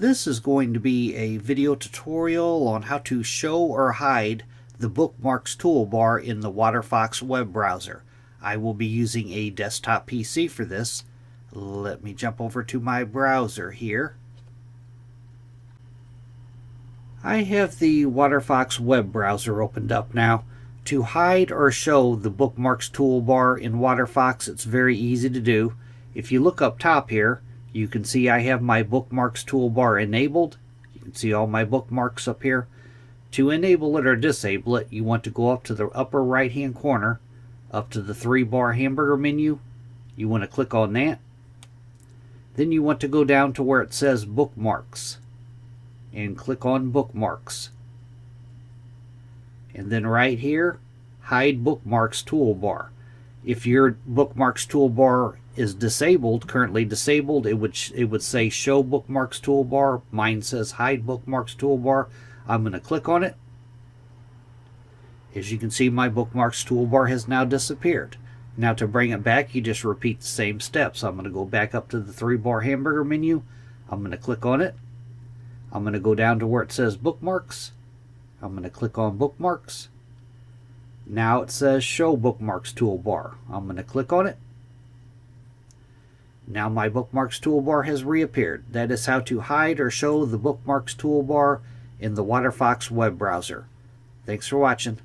This is going to be a video tutorial on how to show or hide the Bookmarks toolbar in the Waterfox web browser. I will be using a desktop PC for this. Let me jump over to my browser here. I have the Waterfox web browser opened up now. To hide or show the Bookmarks toolbar in Waterfox, it's very easy to do. If you look up top here, you can see I have my Bookmarks toolbar enabled. You can see all my bookmarks up here. To enable it or disable it, you want to go up to the upper right hand corner, up to the 3-bar hamburger menu. You want to click on that. Then you want to go down to where it says Bookmarks and click on Bookmarks. And then right here, hide Bookmarks toolbar. If your Bookmarks toolbar is disabled, currently disabled, it would say show Bookmarks toolbar. Mine says hide Bookmarks toolbar. I'm going to click on it. As you can see, my Bookmarks toolbar has now disappeared. Now to bring it back, you just repeat the same steps. I'm going to go back up to the 3-bar hamburger menu. I'm going to click on it. I'm going to go down to where it says Bookmarks. I'm going to click on Bookmarks. Now it says show Bookmarks toolbar. I'm going to click on it. Now my Bookmarks toolbar has reappeared. That is how to hide or show the Bookmarks toolbar in the Waterfox web browser. Thanks for watching.